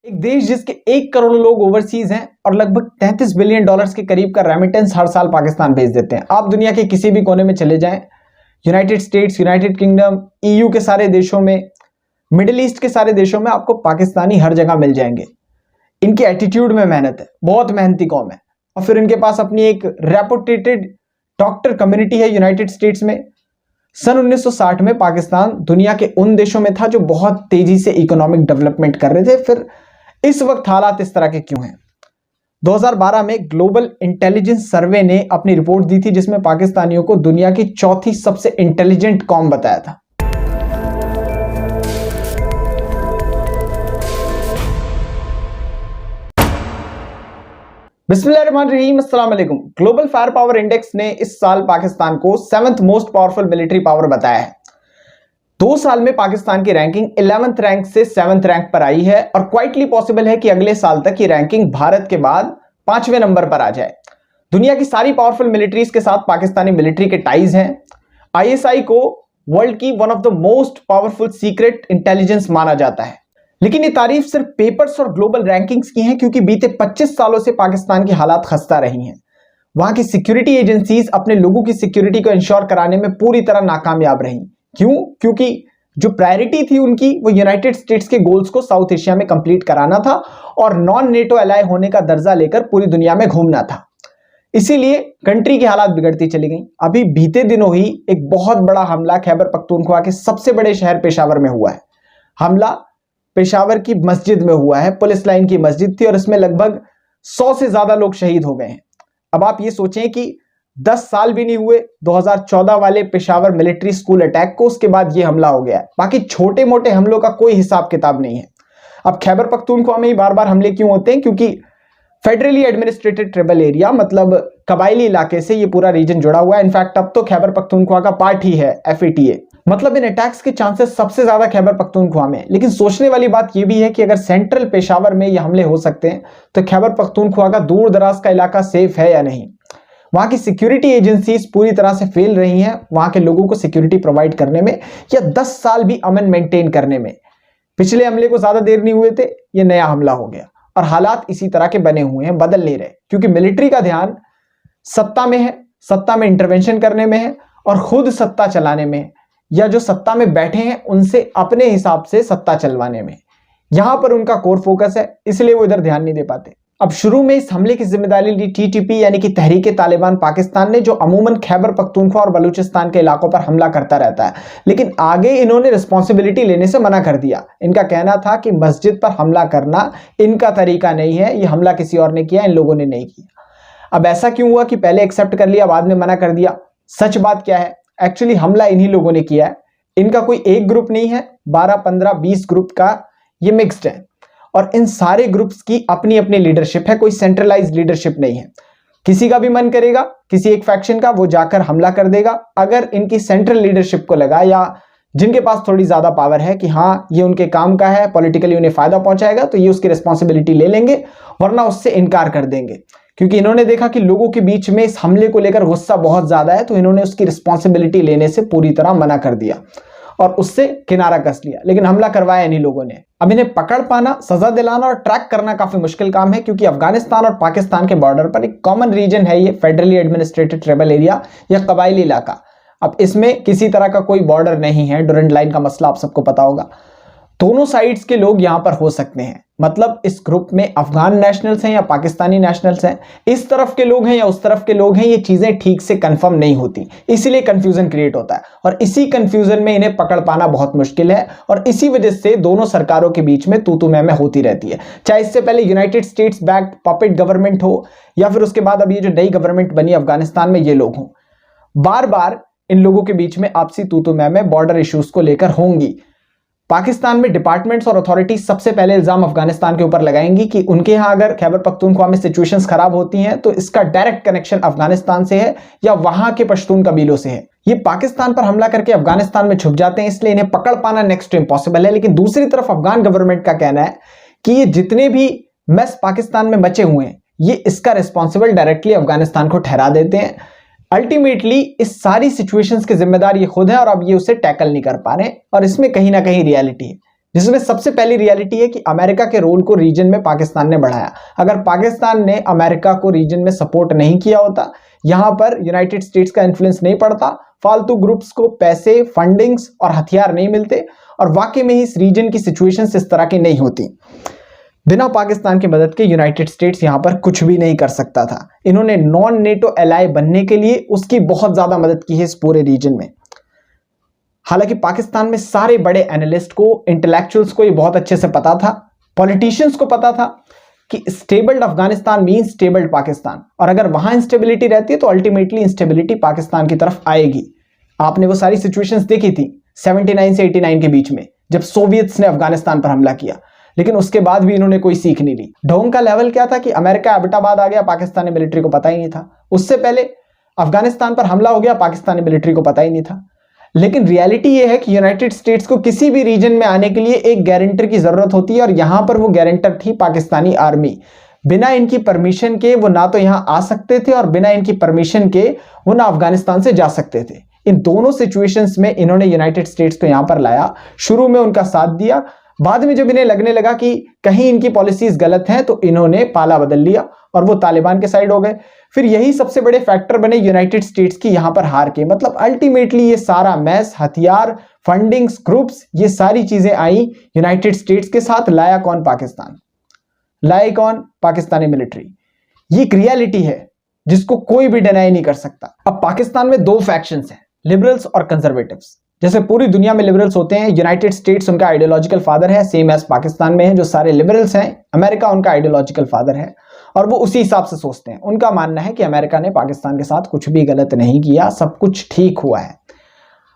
एक देश जिसके 1 करोड़ लोग ओवरसीज हैं और लगभग $33 बिलियन के करीब का रेमिटेंस हर साल पाकिस्तान भेज देते हैं। आप दुनिया के किसी भी कोने में चले जाएं, United states, United kingdom, EU के सारे देशों में, मिडिल ईस्ट के सारे देशों में आपको पाकिस्तानी हर जगह मिल जाएंगे। इनकी एटीट्यूड में मेहनत है, बहुत मेहनती कौम है। और फिर इनके पास अपनी एक रेपुटेटेड डॉक्टर कम्युनिटी है यूनाइटेड स्टेट्स में। सन 1960 में पाकिस्तान दुनिया के उन देशों में था जो बहुत तेजी से इकोनॉमिक डेवलपमेंट कर रहे थे। फिर इस वक्त हालात इस तरह के क्यों हैं? 2012 में ग्लोबल इंटेलिजेंस सर्वे ने अपनी रिपोर्ट दी थी जिसमें पाकिस्तानियों को दुनिया की चौथी सबसे इंटेलिजेंट कौम बताया था। बिस्मिल्लाहिर्रहमानिर्रहीम, अस्सलाम वालेकुम। ग्लोबल फायर पावर इंडेक्स ने इस साल पाकिस्तान को 7th most powerful military power बताया है। 2 साल में पाकिस्तान की रैंकिंग 11th रैंक से 7th रैंक पर आई है और क्वाइटली पॉसिबल है कि अगले साल तक ये रैंकिंग भारत के बाद 5वें नंबर पर आ जाए। दुनिया की सारी पावरफुल मिलिट्रीज के साथ पाकिस्तानी मिलिट्री के टाइज हैं। ISI को वर्ल्ड की one of the most powerful secret intelligence माना जाता है। लेकिन ये तारीफ सिर्फ पेपर्स और ग्लोबल रैंकिंग्स की है, क्योंकि बीते 25 सालों से पाकिस्तान की हालात खस्ता रही हैं। वहां की सिक्योरिटी एजेंसीज अपने लोगों की सिक्योरिटी को इंश्योर कराने में पूरी तरह नाकामयाब रही। क्यों? क्योंकि जो प्रायोरिटी थी उनकी वो यूनाइटेड स्टेट्स के गोल्स को साउथ एशिया में कंप्लीट कराना था और नॉन नेटो एलाय होने का दर्जा लेकर पूरी दुनिया में घूमना था। इसीलिए कंट्री की हालात बिगड़ती चली गई। अभी बीते दिनों ही एक बहुत बड़ा हमला खैबर पख्तूनख्वा के सबसे बड़े शहर पेशावर में हुआ है। हमला पेशावर की मस्जिद में हुआ है, पुलिस लाइन की मस्जिद थी और इसमें लगभग 100 से ज्यादा लोग शहीद हो गए हैं। अब आप ये सोचें कि 10 साल भी नहीं हुए 2014 वाले पेशावर मिलिट्री स्कूल अटैक को, उसके बाद ये हमला हो गया है। बाकी छोटे मोटे हमलों का कोई हिसाब किताब नहीं है। अब खैबर पख्तूनख्वा में ही बार बार हमले क्यों होते हैं? क्योंकि फेडरली एडमिनिस्ट्रेटेड ट्राइबल एरिया, मतलब कबायली इलाके से ये पूरा रीजन जुड़ा हुआ है। इनफैक्ट अब तो खैबर पख्तूनख्वा का पार्ट ही है FATA। मतलब इन अटैक्स के चांसेस सबसे ज्यादा खैबर पख्तूनख्वा में। लेकिन सोचने वाली बात यह भी है कि अगर सेंट्रल पेशावर में ये हमले हो सकते हैं तो खैबर पख्तूनख्वा का दूर दराज का इलाका सेफ है या नहीं? वहां की सिक्योरिटी एजेंसीज पूरी तरह से फेल रही हैं वहां के लोगों को सिक्योरिटी प्रोवाइड करने में या 10 साल भी अमन मेंटेन करने में। पिछले हमले को ज्यादा देर नहीं हुए थे, ये नया हमला हो गया और हालात इसी तरह के बने हुए हैं, बदल नहीं रहे। क्योंकि मिलिट्री का ध्यान सत्ता में है, सत्ता में इंटरवेंशन करने में है और खुद सत्ता चलाने में, या जो सत्ता में बैठे हैं उनसे अपने हिसाब से सत्ता चलवाने में। यहां पर उनका कोर फोकस है, इसलिए वो इधर ध्यान नहीं दे पाते। अब शुरू में इस हमले की जिम्मेदारी ली TTP यानी कि तहरीक तालिबान पाकिस्तान ने, जो अमूमन खैबर पख्तूनख्वा और बलूचिस्तान के इलाकों पर हमला करता रहता है। लेकिन आगे इन्होंने रिस्पॉन्सिबिलिटी लेने से मना कर दिया। इनका कहना था कि मस्जिद पर हमला करना इनका तरीका नहीं है, ये हमला किसी और ने किया, इन लोगों ने नहीं किया। अब ऐसा क्यों हुआ कि पहले एक्सेप्ट कर लिया बाद में मना कर दिया? सच बात क्या है? एक्चुअली हमला इन्हीं लोगों ने किया है। इनका कोई एक ग्रुप नहीं है, 12, 15, 20 ग्रुप का ये मिक्स्ड है और इन सारे ग्रुप्स की अपनी अपनी लीडरशिप है, कोई सेंट्रलाइज्ड लीडरशिप नहीं है। किसी का भी मन करेगा, किसी एक फैक्शन का, वो जाकर हमला कर देगा। अगर इनकी सेंट्रल लीडरशिप को लगा या जिनके पास थोड़ी ज्यादा पावर है कि हाँ ये उनके काम का है, पॉलिटिकली उन्हें फायदा पहुंचाएगा, तो ये उसकी रिस्पॉन्सिबिलिटी ले लेंगे, वरना उससे इनकार कर देंगे। क्योंकि इन्होंने देखा कि लोगों के बीच में इस हमले को लेकर गुस्सा बहुत ज्यादा है, तो इन्होंने उसकी रिस्पॉन्सिबिलिटी लेने से पूरी तरह मना कर दिया और उससे किनारा कस लिया। लेकिन हमला करवाया इन्हीं लोगों ने। अब इन्हें पकड़ पाना, सजा दिलाना और ट्रैक करना काफी मुश्किल काम है, क्योंकि अफगानिस्तान और पाकिस्तान के बॉर्डर पर एक कॉमन रीजन है ये फेडरली एडमिनिस्ट्रेटेड ट्राइबल एरिया या कबायली इलाका। अब इसमें किसी तरह का कोई बॉर्डर नहीं है, डुरंड लाइन का मसला आप सबको पता होगा। दोनों साइड्स के लोग यहां पर हो सकते हैं, मतलब इस ग्रुप में अफगान नेशनल्स हैं या पाकिस्तानी नेशनल्स हैं, इस तरफ के लोग हैं या उस तरफ के लोग हैं, ये चीजें ठीक से कंफर्म नहीं होती, इसीलिए कंफ्यूजन क्रिएट होता है और इसी कंफ्यूजन में इन्हें पकड़ पाना बहुत मुश्किल है। और इसी वजह से दोनों सरकारों के बीच में तू मैं होती रहती है। चाहे इससे पहले United states backed puppet government हो या फिर उसके बाद अब ये जो नई गवर्नमेंट बनी अफगानिस्तान में, ये लोग हों, बार बार इन लोगों के बीच में आपसी तू मैं बॉर्डर इश्यूज को लेकर होंगी। पाकिस्तान में डिपार्टमेंट्स और अथॉरिटीज सबसे पहले इल्जाम अफगानिस्तान के ऊपर लगाएंगी कि उनके यहां अगर खैबर पख्तूनख्वा में सिचुएशंस खराब होती हैं तो इसका डायरेक्ट कनेक्शन अफगानिस्तान से है या वहां के पश्तून कबीलों से है। ये पाकिस्तान पर हमला करके अफगानिस्तान में छुप जाते हैं, इसलिए इन्हें पकड़ पाना नेक्स्ट टू इम्पॉसिबल है। लेकिन दूसरी तरफ अफगान गवर्नमेंट का कहना है कि ये जितने भी मेस पाकिस्तान में बचे हुए हैं, ये इसका रिस्पॉन्सिबल डायरेक्टली अफगानिस्तान को ठहरा देते हैं। अल्टीमेटली इस सारी सिचुएशंस की जिम्मेदार ये खुद है और अब ये उसे टैकल नहीं कर पा रहे और इसमें कहीं ना कहीं रियलिटी है। जिसमें सबसे पहली रियलिटी है कि अमेरिका के रोल को रीजन में पाकिस्तान ने बढ़ाया। अगर पाकिस्तान ने अमेरिका को रीजन में सपोर्ट नहीं किया होता, यहां पर यूनाइटेड स्टेट्स का इन्फ्लुएंस नहीं पड़ता, फालतू ग्रुप्स को पैसे, फंडिंग्स और हथियार नहीं मिलते, और वाकई में ही इस रीजन की सिचुएशंस इस तरह की नहीं होती। बिना पाकिस्तान की मदद के यूनाइटेड स्टेट्स यहां पर कुछ भी नहीं कर सकता था। इन्होंने नॉन नेटो एलाई बनने के लिए उसकी बहुत ज्यादा मदद की है इस पूरे रीजन में। हालांकि पाकिस्तान में सारे बड़े एनालिस्ट को, इंटेलेक्चुअल्स को ये बहुत अच्छे से पता था, पॉलिटिशियंस को पता था कि stabled Afghanistan mean stabled Pakistan, और अगर वहां इंस्टेबिलिटी रहती है तो अल्टीमेटली इंस्टेबिलिटी पाकिस्तान की तरफ आएगी। आपने वो सारी सिचुएशंस देखी थी 79 से 89 के बीच में, जब सोवियत्स ने अफगानिस्तान पर हमला किया, लेकिन उसके बाद भी इन्होंने कोई सीख नहीं ली। ढोंग का लेवल क्या था कि अमेरिका एबटाबाद आ गया, पाकिस्तानी मिलिट्री को पता ही नहीं था। उससे पहले अफगानिस्तान पर हमला हो गया, पाकिस्तानी मिलिट्री को पता ही नहीं था। लेकिन रियलिटी यह है कि यूनाइटेड स्टेट्स को किसी भी रीजन में आने के लिए एक गारंटर की जरूरत होती है, और यहां पर वो गारंटर थी पाकिस्तानी आर्मी। बिना इनकी परमिशन के वो ना तो यहां आ सकते थे, और बिना इनकी परमिशन के वो ना अफगानिस्तान से जा सकते थे। इन दोनों सिचुएशंस में इन्होंने यूनाइटेड स्टेट्स को यहां पर लाया, शुरू में उनका साथ दिया, बाद में जब इन्हें लगने लगा कि कहीं इनकी पॉलिसीज गलत हैं तो इन्होंने पाला बदल लिया और वो तालिबान के साइड हो गए। फिर यही सबसे बड़े फैक्टर बने यूनाइटेड स्टेट्स की यहां पर हार के। मतलब अल्टीमेटली ये सारा मैस, हथियार, फंडिंग्स, ग्रुप्स, ये सारी चीजें आई यूनाइटेड स्टेट्स के साथ। लाया कौन? पाकिस्तान। लाए कौन? पाकिस्तानी मिलिट्री। ये एक रियलिटी है जिसको कोई भी डिनाई नहीं कर सकता। अब पाकिस्तान में दो फैक्शंस हैं, लिबरल्स और कंजर्वेटिव्स। जैसे पूरी दुनिया में लिबरल्स होते हैं, यूनाइटेड स्टेट्स उनका आइडियोलॉजिकल फादर है, सेम एज पाकिस्तान में है जो सारे लिबरल्स हैं, अमेरिका उनका आइडियोलॉजिकल फादर है, और वो उसी हिसाब से सोचते हैं। उनका मानना है कि अमेरिका ने पाकिस्तान के साथ कुछ भी गलत नहीं किया, सब कुछ ठीक हुआ है।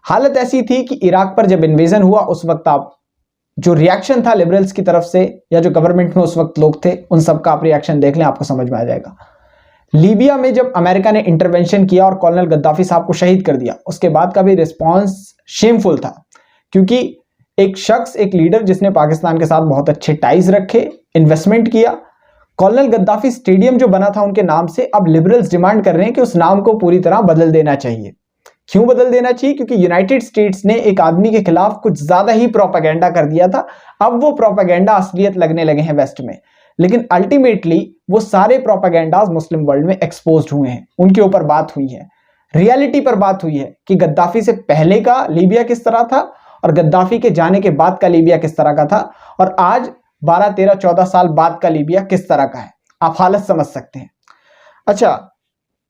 हालत ऐसी थी कि इराक पर जब इन्वेजन हुआ उस वक्त आप जो रिएक्शन था लिबरल्स की तरफ से, या जो गवर्नमेंट में उस वक्त लोग थे, उन सबका आप रिएक्शन देख लें, आपको समझ में आ जाएगा। लीबिया में जब अमेरिका ने इंटरवेंशन किया और कॉलोनल गद्दाफी साहब को शहीद कर दिया, उसके बाद का भी रिस्पॉन्स शेमफुल था, क्योंकि एक शख्स, एक लीडर जिसने पाकिस्तान के साथ बहुत अच्छे टाइज रखे, इन्वेस्टमेंट किया, कॉलोनल गद्दाफी स्टेडियम जो बना था उनके नाम से, अब लिबरल्स डिमांड कर रहे हैं कि उस नाम को पूरी तरह बदल देना चाहिए। क्यों बदल देना चाहिए? क्योंकि यूनाइटेड स्टेट्स ने एक आदमी के खिलाफ कुछ ज्यादा ही प्रोपेगेंडा कर दिया था। अब वो प्रोपेगेंडा असलियत लगने लगे हैं वेस्ट में, लेकिन अल्टीमेटली वो सारे प्रोपेगेंडाज मुस्लिम वर्ल्ड में एक्सपोज्ड हुए हैं, उनके ऊपर बात हुई है, रियलिटी पर बात हुई है कि गद्दाफी से पहले का लीबिया किस तरह था और गद्दाफी के जाने के बाद का लीबिया किस तरह का था, और आज 12, 13, 14 साल बाद का लीबिया किस तरह का है। आप हालत समझ सकते हैं। अच्छा,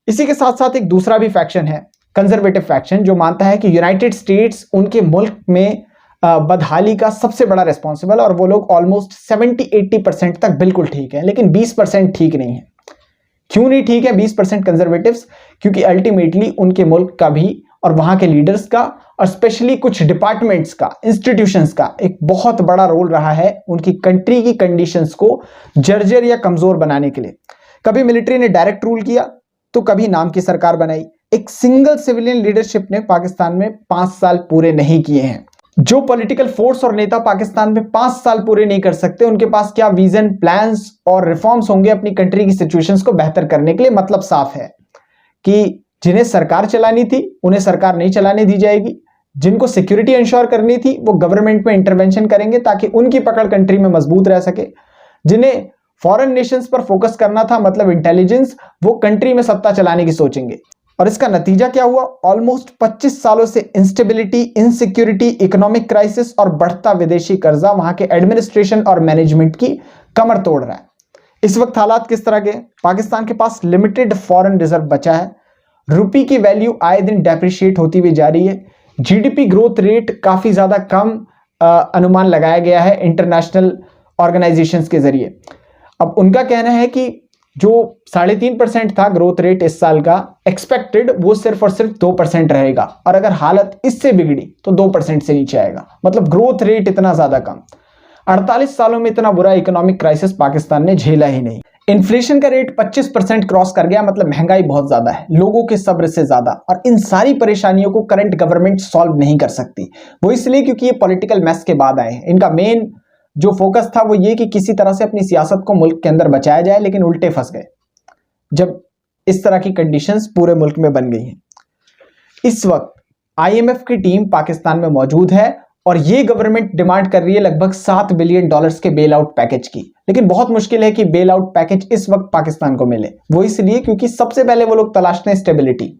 इसी के साथ साथ एक दूसरा भी फैक्शन है, कंजर्वेटिव फैक्शन, जो मानता है कि यूनाइटेड स्टेट्स उनके मुल्क में बदहाली का सबसे बड़ा रिस्पॉन्सिबल, और वो लोग ऑलमोस्ट 70-80% तक बिल्कुल ठीक है, लेकिन 20% ठीक नहीं है। क्यों नहीं ठीक है 20% कंजर्वेटिव्स? क्योंकि अल्टीमेटली उनके मुल्क का भी और वहां के लीडर्स का और स्पेशली कुछ डिपार्टमेंट्स का, इंस्टीट्यूशंस का एक बहुत बड़ा रोल रहा है उनकी कंट्री की कंडीशंस को जर्जर या कमजोर बनाने के लिए। कभी मिलिट्री ने डायरेक्ट रूल किया तो कभी नाम की सरकार बनाई। एक सिंगल सिविलियन लीडरशिप ने पाकिस्तान में 5 साल पूरे नहीं किए हैं। जो पॉलिटिकल फोर्स और नेता पाकिस्तान में 5 साल पूरे नहीं कर सकते, उनके पास क्या विजन, प्लान्स और रिफॉर्म्स होंगे अपनी कंट्री की सिचुएशंस को बेहतर करने के लिए? मतलब साफ है कि जिन्हें सरकार चलानी थी उन्हें सरकार नहीं चलाने दी जाएगी, जिनको सिक्योरिटी इंश्योर करनी थी वो गवर्नमेंट में इंटरवेंशन करेंगे ताकि उनकी पकड़ कंट्री में मजबूत रह सके, जिन्हें फॉरेन नेशंस पर फोकस करना था मतलब इंटेलिजेंस, वो कंट्री में सत्ता चलाने की सोचेंगे। और इसका नतीजा क्या हुआ? ऑलमोस्ट 25 सालों से इंस्टेबिलिटी, इनसिक्योरिटी, इकोनॉमिक क्राइसिस और बढ़ता विदेशी कर्जा वहां के एडमिनिस्ट्रेशन और मैनेजमेंट की कमर तोड़ रहा है। इस वक्त हालात किस तरह के? पाकिस्तान के पास लिमिटेड फॉरेन रिजर्व बचा है, रुपी की वैल्यू आए दिन डेप्रिशिएट होती हुई जा रही है, जीडीपी ग्रोथ रेट काफी ज्यादा कम अनुमान लगाया गया है इंटरनेशनल ऑर्गेनाइजेशंस के जरिए। अब उनका कहना है कि जो 3.5% था ग्रोथ रेट इस साल का एक्सपेक्टेड, वो सिर्फ और सिर्फ 2% रहेगा, और अगर हालत इससे बिगड़ी तो 2% से नीचे आएगा। मतलब ग्रोथ रेट इतना ज्यादा कम। 48 सालों में इतना बुरा इकोनॉमिक क्राइसिस पाकिस्तान ने झेला ही नहीं। इन्फ्लेशन का रेट 25% क्रॉस कर गया, मतलब महंगाई बहुत ज्यादा है, लोगों के सब्र से ज्यादा, और इन सारी परेशानियों को करंट गवर्नमेंट सॉल्व नहीं कर सकती। वो इसलिए क्योंकि ये पॉलिटिकल मैस के बाद आए हैं। इनका मेन जो फोकस था वो ये कि किसी तरह से अपनी सियासत को मुल्क के अंदर बचाया जाए, लेकिन उल्टे फंस गए जब इस तरह की कंडीशंस पूरे मुल्क में बन गई हैं। इस वक्त आईएमएफ की टीम पाकिस्तान में मौजूद है और ये गवर्नमेंट डिमांड कर रही है लगभग $7 बिलियन के बेल आउट पैकेज की। लेकिन बहुत मुश्किल है कि बेल आउट पैकेज इस वक्त पाकिस्तान को मिले। वो इसलिए क्योंकि सबसे पहले वो लोग तलाशते हैं स्टेबिलिटी,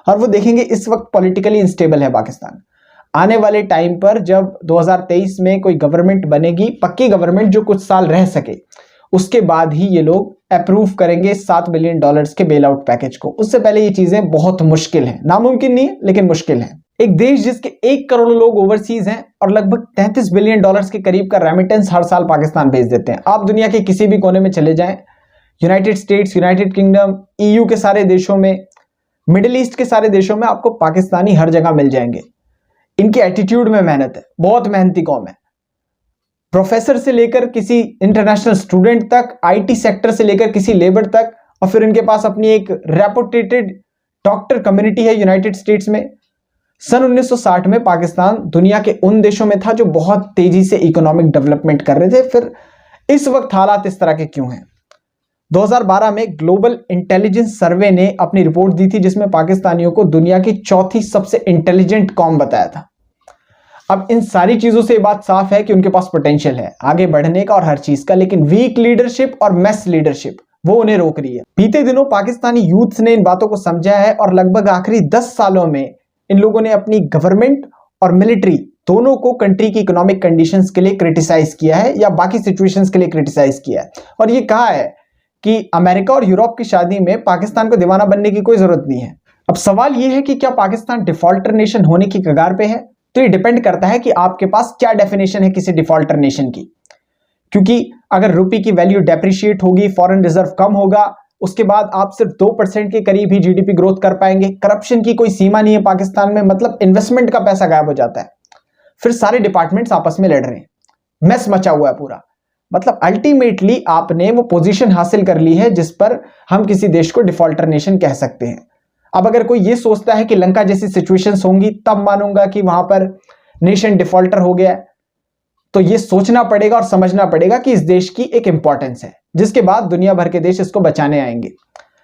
और वो देखेंगे इस वक्त पॉलिटिकली अनस्टेबल है पाकिस्तान। आने वाले टाइम पर जब 2023 में कोई गवर्नमेंट बनेगी, पक्की गवर्नमेंट जो कुछ साल रह सके, उसके बाद ही ये लोग अप्रूव करेंगे $7 बिलियन के बेल आउट पैकेज को। उससे पहले ये चीजें बहुत मुश्किल हैं, नामुमकिन नहीं लेकिन मुश्किल है। एक देश जिसके 1 करोड़ लोग ओवरसीज हैं और लगभग $33 बिलियन के करीब का रेमिटेंस हर साल पाकिस्तान भेज देते हैं। आप दुनिया के किसी भी कोने में चले जाएं, United states, United kingdom, EU के सारे देशों में, मिडिल ईस्ट के सारे देशों में आपको पाकिस्तानी हर जगह मिल जाएंगे। इनके एटीट्यूड में मेहनत है, बहुत मेहनती कौम है। प्रोफेसर से लेकर किसी इंटरनेशनल स्टूडेंट तक, IT सेक्टर से लेकर किसी लेबर तक, और फिर इनके पास अपनी एक रेपुटेटेड डॉक्टर कम्युनिटी है यूनाइटेड स्टेट्स में। सन 1960 में पाकिस्तान दुनिया के उन देशों में था जो बहुत तेजी से इकोनॉमिक डेवलपमेंट कर रहे थे। फिर इस वक्त हालात इस तरह के क्यों हैं? 2012 में ग्लोबल इंटेलिजेंस सर्वे ने अपनी रिपोर्ट दी थी जिसमें पाकिस्तानियों को दुनिया की चौथी सबसे इंटेलिजेंट कौम बताया था। अब इन सारी चीजों से बात साफ है कि उनके पास पोटेंशियल है आगे बढ़ने का और हर चीज का, लेकिन वीक लीडरशिप और मैस लीडरशिप वो उन्हें रोक रही है। बीते दिनों पाकिस्तानी यूथ ने इन बातों को समझा है और लगभग आखिरी 10 सालों में इन लोगों ने अपनी गवर्नमेंट और मिलिट्री दोनों को कंट्री की इकोनॉमिक कंडीशंस के लिए क्रिटिसाइज किया है या बाकी सिचुएशंस के लिए क्रिटिसाइज किया है, और ये कहा है कि अमेरिका और यूरोप की शादी में पाकिस्तान को दीवाना बनने की कोई जरूरत नहीं है। अब सवाल यह है कि क्या पाकिस्तान डिफॉल्टर नेशन होने की कगार पे है? तो ये डिपेंड करता है कि आपके पास क्या डेफिनेशन है किसी डिफॉल्टर नेशन की। क्योंकि अगर रुपये की वैल्यू डेप्रिशिएट होगी, फॉरेन रिजर्व कम होगा, उसके बाद आप सिर्फ 2% के करीब ही GDP ग्रोथ कर पाएंगे। करप्शन की कोई सीमा नहीं है पाकिस्तान में, मतलब इन्वेस्टमेंट का पैसा गायब हो जाता है। फिर सारे डिपार्टमेंट्स आपस में लड़ रहे हैं, मैस मचा हुआ है पूरा। मतलब अल्टीमेटली आपने वो पोजीशन हासिल कर ली है जिस पर हम किसी देश को डिफॉल्टर नेशन कह सकते हैं। अब अगर कोई ये सोचता है कि लंका जैसी सिचुएशंस होंगी तब मानूंगा कि वहां पर नेशन डिफॉल्टर हो गया, तो ये सोचना पड़ेगा और समझना पड़ेगा कि इस देश की एक इंपॉर्टेंस है, जिसके बाद दुनिया भर के देश इसको बचाने आएंगे।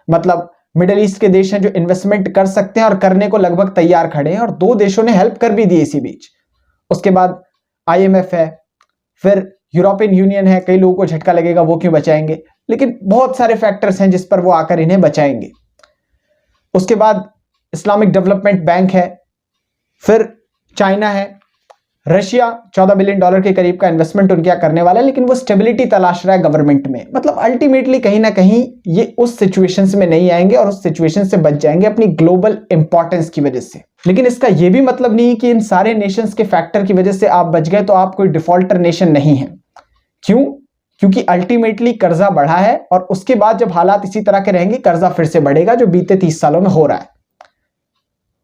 मतलब मिडिल ईस्ट के देश हैं जो इन्वेस्टमेंट कर सकते हैं और करने को लगभग तैयार खड़े हैं, और 2 देशों ने हेल्प कर भी दी इसी बीच। उसके बाद IMF है, फिर यूरोपियन यूनियन है। कई लोगों को झटका लगेगा वो क्यों बचाएंगे, लेकिन बहुत सारे फैक्टर्स हैं जिस पर वो आकर इन्हें बचाएंगे। उसके बाद इस्लामिक डेवलपमेंट बैंक है, फिर चाइना है, रशिया $14 बिलियन के करीब का इन्वेस्टमेंट उनके यहाँ करने वाला है, लेकिन वो स्टेबिलिटी तलाश रहा है गवर्नमेंट में। मतलब अल्टीमेटली कहीं ना कहीं ये उस सिचुएशंस में नहीं आएंगे और उस सिचुएशन से बच जाएंगे अपनी ग्लोबल इंपॉर्टेंस की वजह से। लेकिन इसका ये भी मतलब नहीं कि इन सारे नेशंस के फैक्टर की वजह से आप बच गए तो आप कोई डिफॉल्टर नेशन नहीं है। क्यों? क्योंकि अल्टीमेटली कर्जा बढ़ा है और उसके बाद जब हालात इसी तरह के रहेंगे कर्जा फिर से बढ़ेगा, जो बीते 30 सालों में हो रहा है।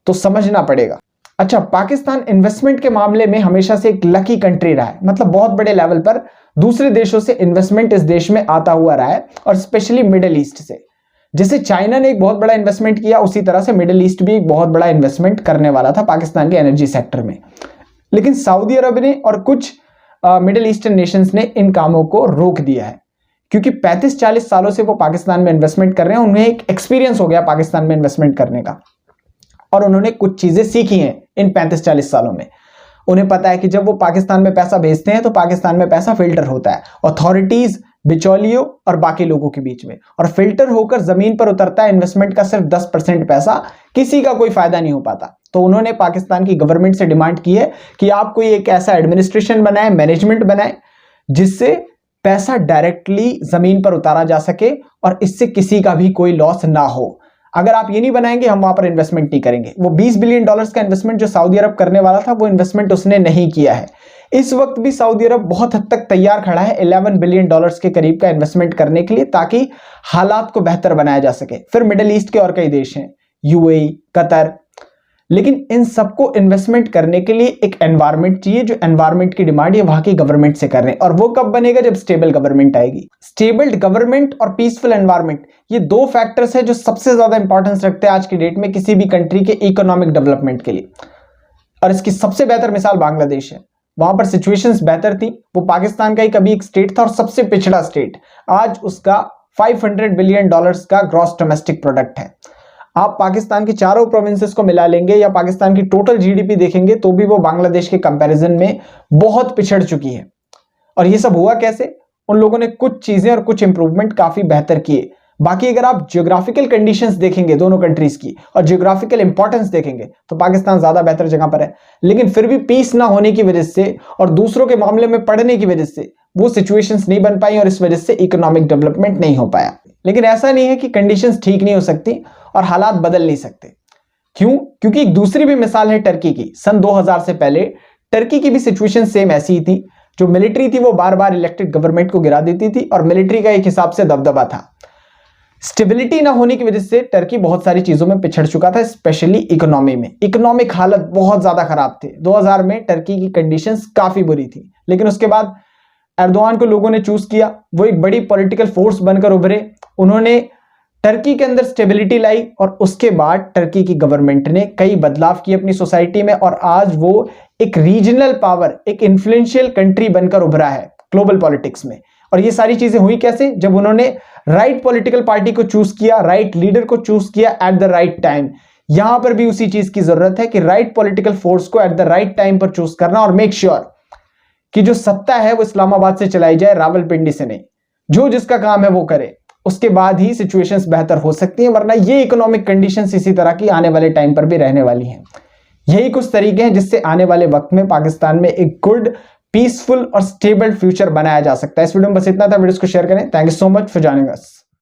तो समझना पड़ेगा। अच्छा, पाकिस्तान इन्वेस्टमेंट के मामले में हमेशा से एक लकी कंट्री रहा है। मतलब बहुत बड़े लेवल पर दूसरे देशों से इन्वेस्टमेंट इस देश में आता हुआ रहा है, और स्पेशली मिडिल ईस्ट से। जैसे चाइना ने एक बहुत बड़ा इन्वेस्टमेंट किया, उसी तरह से मिडिल ईस्ट भी एक बहुत बड़ा इन्वेस्टमेंट करने वाला था पाकिस्तान के एनर्जी सेक्टर में। लेकिन सऊदी अरब ने और कुछ मिडिल ईस्टर्न नेशंस ने इन कामों को रोक दिया है, क्योंकि 35-40 सालों से वो पाकिस्तान में इन्वेस्टमेंट कर रहे हैं। उन्हें एक एक्सपीरियंस हो गया पाकिस्तान में इन्वेस्टमेंट करने का, और उन्होंने कुछ चीजें सीखी हैं इन 35-40 सालों में। उन्हें पता है कि जब वो पाकिस्तान में पैसा भेजते हैं तो पाकिस्तान में पैसा फिल्टर होता है अथॉरिटीज, बिचौलियों और बाकी लोगों के बीच में, और फिल्टर होकर जमीन पर उतरता है इन्वेस्टमेंट का सिर्फ 10% पैसा। किसी का कोई फायदा नहीं हो पाता। तो उन्होंने पाकिस्तान की गवर्नमेंट से डिमांड की है कि आप कोई एक ऐसा एडमिनिस्ट्रेशन बनाए, मैनेजमेंट बनाए, जिससे पैसा डायरेक्टली जमीन पर उतारा जा सके और इससे किसी का भी कोई लॉस ना हो। अगर आप ये नहीं बनाएंगे हम वहां पर इन्वेस्टमेंट नहीं करेंगे। वो $20 बिलियन का इन्वेस्टमेंट जो सऊदी अरब करने वाला था वो इन्वेस्टमेंट उसने नहीं किया है। इस वक्त भी सऊदी अरब बहुत हद तक तैयार खड़ा है $11 बिलियन के करीब का इन्वेस्टमेंट करने के लिए, ताकि हालात को बेहतर बनाया जा सके। फिर मिडिल ईस्ट के और कई देश हैं, UAE, कतर। लेकिन इन सबको इन्वेस्टमेंट करने के लिए एक एनवायरनमेंट चाहिए, जो एनवायरनमेंट की डिमांड ये वहां की गवर्नमेंट से कर रहे हैं। और वो कब बनेगा? जब स्टेबल गवर्नमेंट आएगी। स्टेबल गवर्नमेंट और पीसफुल एनवायरनमेंट, ये 2 फैक्टर्स है जो सबसे ज्यादा इंपॉर्टेंस रखते हैं आज की डेट में किसी भी कंट्री के इकोनॉमिक डेवलपमेंट के लिए। और इसकी सबसे बेहतर मिसाल बांग्लादेश है। वहां पर सिचुएशंस बेहतर थी। वो पाकिस्तान का ही कभी एक स्टेट था और सबसे पिछड़ा स्टेट। आज उसका $500 बिलियन का ग्रॉस डोमेस्टिक प्रोडक्ट है। आप पाकिस्तान की चारों प्रोविंसेस को मिला लेंगे या पाकिस्तान की टोटल जीडीपी देखेंगे तो भी वो बांग्लादेश के कंपैरिजन में बहुत पिछड़ चुकी है। और ये सब हुआ कैसे? उन लोगों ने कुछ चीजें और कुछ इंप्रूवमेंट काफी बेहतर किए। बाकी अगर आप जियोग्राफिकल कंडीशंस देखेंगे दोनों कंट्रीज की और जियोग्राफिकल इंपॉर्टेंस देखेंगे तो पाकिस्तान ज्यादा बेहतर जगह पर है, लेकिन फिर भी पीस ना होने की वजह से और दूसरों के मामले में पड़ने की वजह से वो सिचुएशंस नहीं बन पाई और इस वजह से इकोनॉमिक डेवलपमेंट नहीं हो पाया। लेकिन ऐसा नहीं है कि कंडीशंस ठीक नहीं हो सकती और हालात बदल नहीं सकते। क्यों? क्योंकि एक दूसरी भी मिसाल है टर्की की। सन 2000 से पहले टर्की की भी सिचुएशन सेम ऐसी ही थी। जो मिलिट्री थी वो बार बार इलेक्टेड गवर्नमेंट को गिरा देती थी और मिलिट्री का एक हिसाब से दबदबा था। स्टेबिलिटी ना होने की वजह से टर्की बहुत सारी चीजों में पिछड़ चुका था, स्पेशली इकोनॉमी में। इकोनॉमिक हालत बहुत ज्यादा खराब थी। 2000 में टर्की की कंडीशंस काफी बुरी थी, लेकिन उसके बाद एर्दोआन को लोगों ने चूज किया। वो एक बड़ी पॉलिटिकल फोर्स बनकर उभरे। उन्होंने टर्की के अंदर स्टेबिलिटी लाई और उसके बाद टर्की की गवर्नमेंट ने कई बदलाव किए अपनी सोसाइटी में और आज वो एक रीजनल पावर, एक इन्फ्लुएंशियल कंट्री बनकर उभरा है ग्लोबल पॉलिटिक्स में। और ये सारी चीजें हुई कैसे? जब उन्होंने राइट पॉलिटिकल पार्टी को चूज किया, राइट लीडर को चूज किया एट द राइट टाइम। यहां पर भी उसी चीज की जरूरत है कि राइट पॉलिटिकल फोर्स को एट द राइट टाइम पर चूज करना और मेक श्योर कि जो सत्ता है वो इस्लामाबाद से चलाई जाए, रावलपिंडी से नहीं। जो जिसका काम है वो करे, उसके बाद ही सिचुएशंस बेहतर हो सकती हैं, वरना ये इकोनॉमिक कंडीशंस इसी तरह की आने वाले टाइम पर भी रहने वाली हैं। यही कुछ तरीके हैं जिससे आने वाले वक्त में पाकिस्तान में एक गुड, पीसफुल और स्टेबल फ्यूचर बनाया जा सकता है। इस वीडियो में बस इतना था। वीडियो को शेयर करें। Thank you so much for joining us.